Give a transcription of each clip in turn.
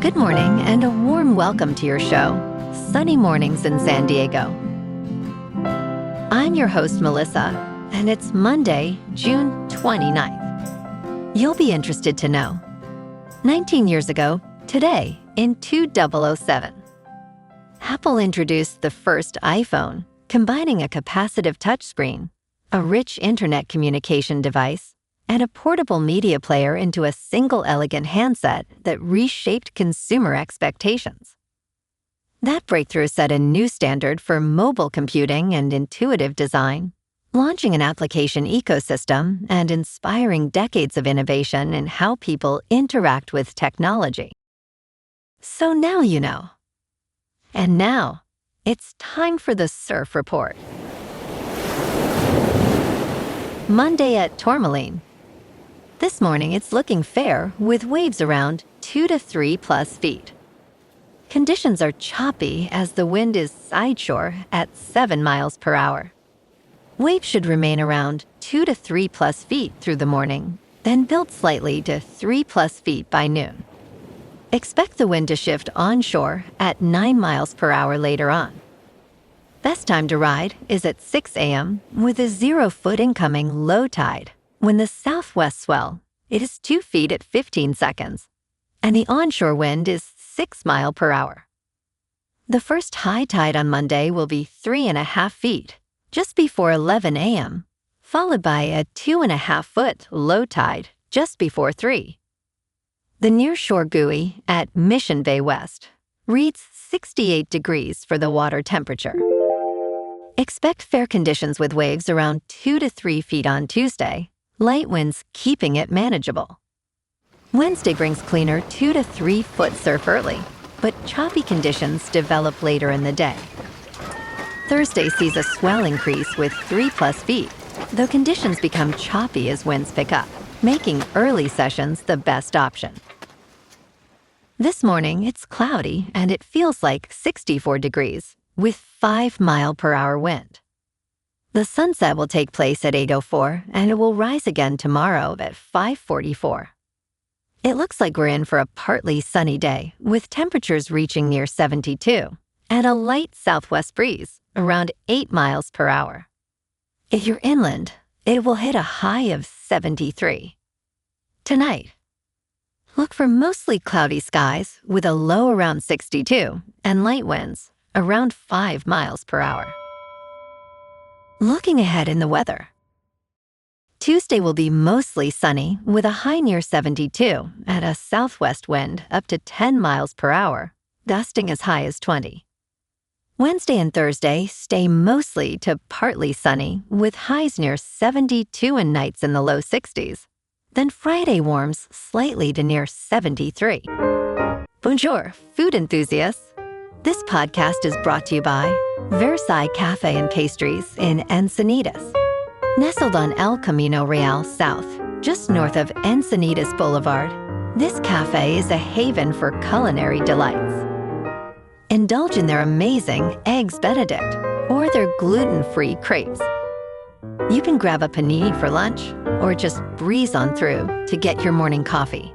Good morning and a warm welcome to your show, Sunny Mornings in San Diego. I'm your host, Melissa, and it's Monday, June 29th. You'll be interested to know. 19 years ago, today, in 2007, Apple introduced the first iPhone, combining a capacitive touchscreen, a rich internet communication device, and a portable media player into a single elegant handset that reshaped consumer expectations. That breakthrough set a new standard for mobile computing and intuitive design, launching an application ecosystem and inspiring decades of innovation in how people interact with technology. So now you know. And now, it's time for the Surf Report. Monday at Tourmaline. This morning, it's looking fair with waves around 2 to 3 plus feet. Conditions are choppy as the wind is sideshore at 7 miles per hour. Waves should remain around 2 to 3 plus feet through the morning, then build slightly to 3 plus feet by noon. Expect the wind to shift onshore at 9 miles per hour later on. Best time to ride is at 6 a.m. with a 0-foot incoming low tide. When the southwest swell, it is 2 feet at 15 seconds, and the onshore wind is 6 miles per hour. The first high tide on Monday will be 3.5 feet, just before 11 a.m., followed by a 2.5-foot low tide just before 3. The nearshore buoy at Mission Bay West reads 68 degrees for the water temperature. Expect fair conditions with waves around 2 to 3 feet on Tuesday, light winds keeping it manageable. Wednesday brings cleaner 2 to 3 foot surf early, but choppy conditions develop later in the day. Thursday sees a swell increase with 3 plus feet, though conditions become choppy as winds pick up, making early sessions the best option. This morning, it's cloudy and it feels like 64 degrees with 5 mile per hour wind. The sunset will take place at 8:04 and it will rise again tomorrow at 5:44. It looks like we're in for a partly sunny day with temperatures reaching near 72 and a light southwest breeze around 8 miles per hour. If you're inland, it will hit a high of 73. Tonight, look for mostly cloudy skies with a low around 62 and light winds around 5 miles per hour. Looking ahead in the weather. Tuesday will be mostly sunny with a high near 72 and a southwest wind up to 10 miles per hour, gusting as high as 20. Wednesday and Thursday stay mostly to partly sunny with highs near 72 and nights in the low 60s. Then Friday warms slightly to near 73. Bonjour, food enthusiasts. This podcast is brought to you by Versailles Cafe and Pastries in Encinitas. Nestled on El Camino Real South, just north of Encinitas Boulevard, this cafe is a haven for culinary delights. Indulge in their amazing Eggs Benedict or their gluten-free crepes. You can grab a panini for lunch or just breeze on through to get your morning coffee.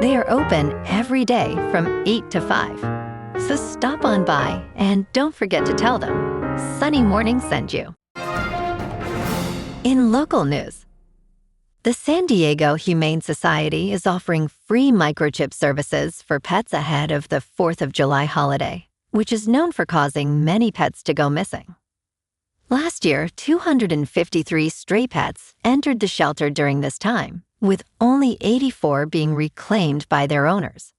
They are open every day from 8 to 5. So stop on by and don't forget to tell them Sunny Morning sent you. In local news, the San Diego Humane Society is offering free microchip services for pets ahead of the 4th of July holiday, which is known for causing many pets to go missing. Last year, 253 stray pets entered the shelter during this time, with only 84 being reclaimed by their owners.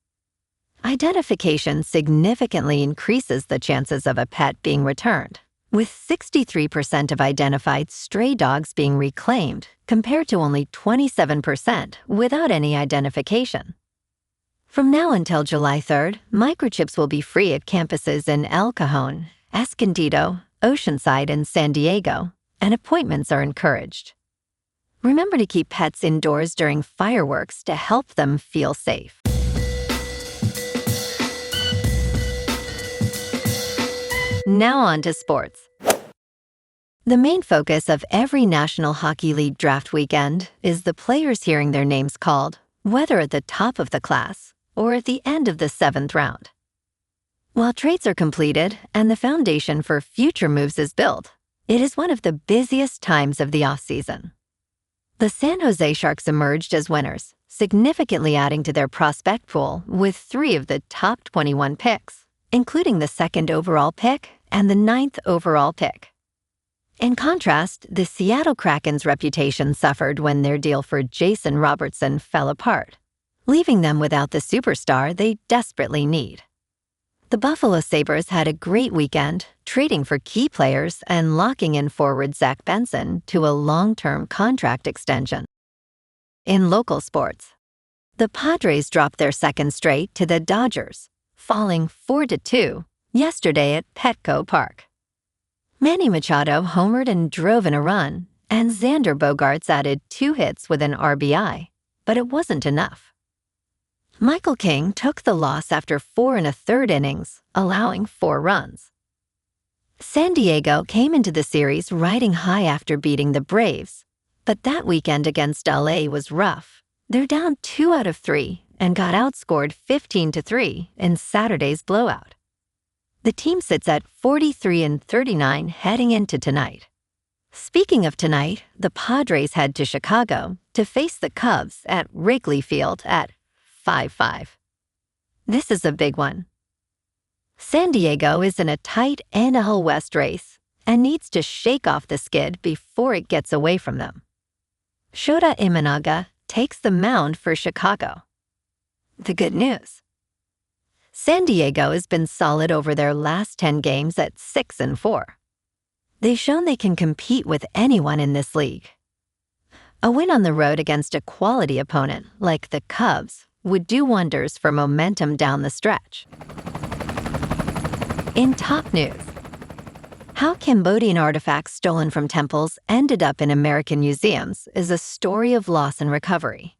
Identification significantly increases the chances of a pet being returned, with 63% of identified stray dogs being reclaimed compared to only 27% without any identification. From now until July 3rd, microchips will be free at campuses in El Cajon, Escondido, Oceanside, and San Diego, and appointments are encouraged. Remember to keep pets indoors during fireworks to help them feel safe. Now on to sports. The main focus of every National Hockey League draft weekend is the players hearing their names called, whether at the top of the class or at the end of the 7th round. While trades are completed and the foundation for future moves is built, it is one of the busiest times of the offseason. The San Jose Sharks emerged as winners, significantly adding to their prospect pool with 3 of the top 21 picks, including the 2nd overall pick and the 9th overall pick. In contrast, the Seattle Kraken's reputation suffered when their deal for Jason Robertson fell apart, leaving them without the superstar they desperately need. The Buffalo Sabres had a great weekend, trading for key players and locking in forward Zach Benson to a long-term contract extension. In local sports, the Padres dropped their 2nd straight to the Dodgers, falling 4-2 yesterday at Petco Park. Manny Machado homered and drove in a run, and Xander Bogaerts added 2 hits with an RBI, but it wasn't enough. Michael King took the loss after 4 1/3 innings, allowing 4 runs. San Diego came into the series riding high after beating the Braves, but that weekend against LA was rough. They're down 2 out of 3 and got outscored 15-3 in Saturday's blowout. The team sits at 43-39 heading into tonight. Speaking of tonight, the Padres head to Chicago to face the Cubs at Wrigley Field at 5-5. This is a big one. San Diego is in a tight NL West race and needs to shake off the skid before it gets away from them. Shota Imanaga takes the mound for Chicago. The good news: San Diego has been solid over their last 10 games at 6-4. They've shown they can compete with anyone in this league. A win on the road against a quality opponent like the Cubs would do wonders for momentum down the stretch. In top news, how Cambodian artifacts stolen from temples ended up in American museums is a story of loss and recovery.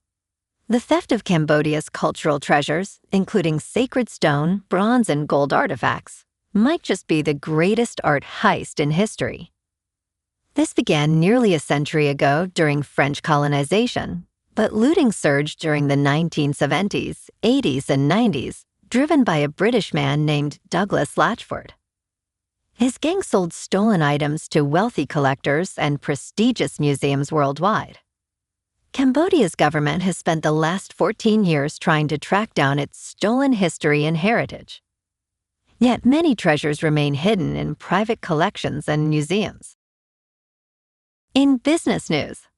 The theft of Cambodia's cultural treasures, including sacred stone, bronze, and gold artifacts, might just be the greatest art heist in history. This began nearly a century ago during French colonization, but looting surged during the 1970s, 80s, and 90s, driven by a British man named Douglas Latchford. His gang sold stolen items to wealthy collectors and prestigious museums worldwide. Cambodia's government has spent the last 14 years trying to track down its stolen history and heritage. Yet many treasures remain hidden in private collections and museums. In business news,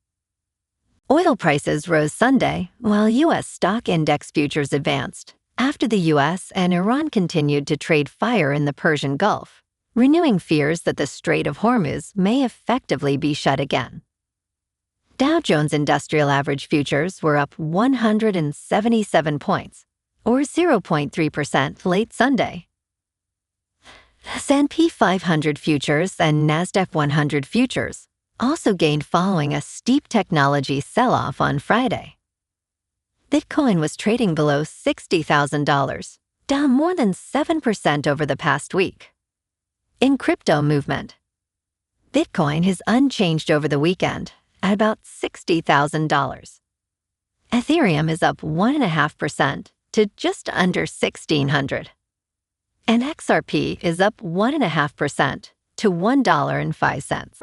oil prices rose Sunday while U.S. stock index futures advanced after the U.S. and Iran continued to trade fire in the Persian Gulf, renewing fears that the Strait of Hormuz may effectively be shut again. Dow Jones Industrial Average futures were up 177 points, or 0.3% late Sunday. S&P 500 futures and NASDAQ 100 futures also gained following a steep technology sell-off on Friday. Bitcoin was trading below $60,000, down more than 7% over the past week. In crypto movement, Bitcoin is unchanged over the weekend at about $60,000. Ethereum is up 1.5% to just under 1,600. And XRP is up 1.5% to $1.05.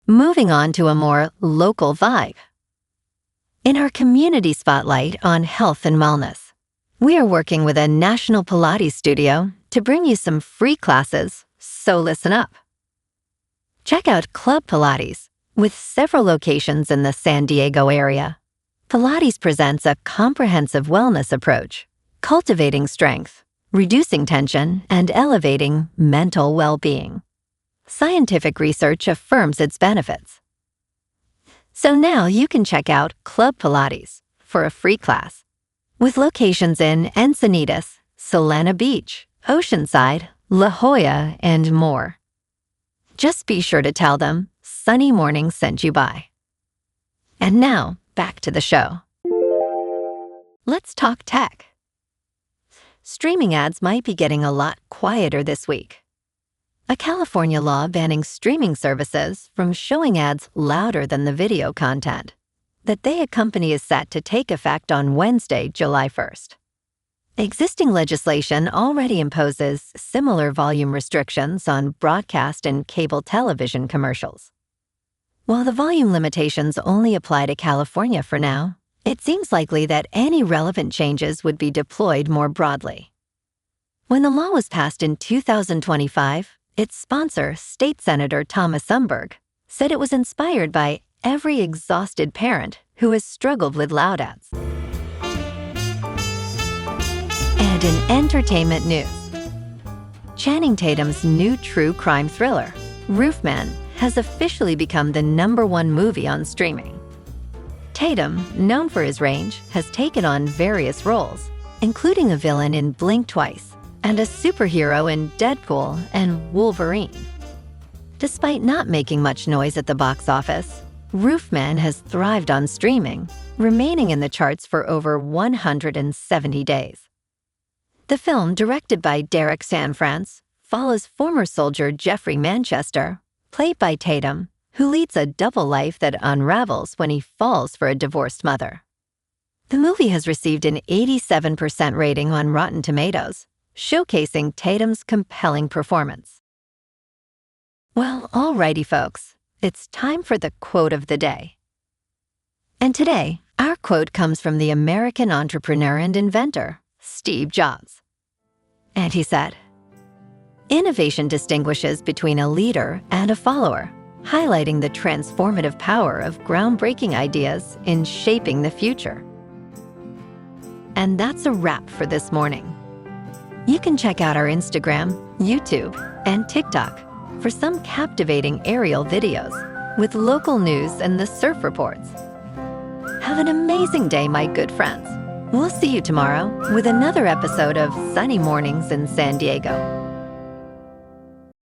Moving on to a more local vibe. In our community spotlight on health and wellness, we are working with a national Pilates studio to bring you some free classes, so listen up. Check out Club Pilates, with several locations in the San Diego area. Pilates presents a comprehensive wellness approach, cultivating strength, reducing tension, and elevating mental well-being. Scientific research affirms its benefits. So now you can check out Club Pilates for a free class, with locations in Encinitas, Solana Beach, Oceanside, La Jolla, and more. Just be sure to tell them Sunny Morning sent you by. And now, back to the show. Let's talk tech. Streaming ads might be getting a lot quieter this week. A California law banning streaming services from showing ads louder than the video content. that they company is set to take effect on Wednesday, July 1st. Existing legislation already imposes similar volume restrictions on broadcast and cable television commercials. While the volume limitations only apply to California for now, it seems likely that any relevant changes would be deployed more broadly. When the law was passed in 2025, its sponsor, State Senator Thomas Umberg, said it was inspired by every exhausted parent who has struggled with loud ads. And in entertainment news, Channing Tatum's new true crime thriller, Roofman, has officially become the #1 movie on streaming. Tatum, known for his range, has taken on various roles, including a villain in Blink Twice and a superhero in Deadpool and Wolverine. Despite not making much noise at the box office, Roofman has thrived on streaming, remaining in the charts for over 170 days. The film, directed by Derek Sanfrance, follows former soldier Jeffrey Manchester, played by Tatum, who leads a double life that unravels when he falls for a divorced mother. The movie has received an 87% rating on Rotten Tomatoes, showcasing Tatum's compelling performance. Well, alrighty folks, it's time for the quote of the day. And today, our quote comes from the American entrepreneur and inventor, Steve Jobs. And he said, "Innovation distinguishes between a leader and a follower, highlighting the transformative power of groundbreaking ideas in shaping the future." And that's a wrap for this morning. You can check out our Instagram, YouTube, and TikTok for some captivating aerial videos with local news and the surf reports. Have an amazing day, my good friends. We'll see you tomorrow with another episode of Sunny Mornings in San Diego.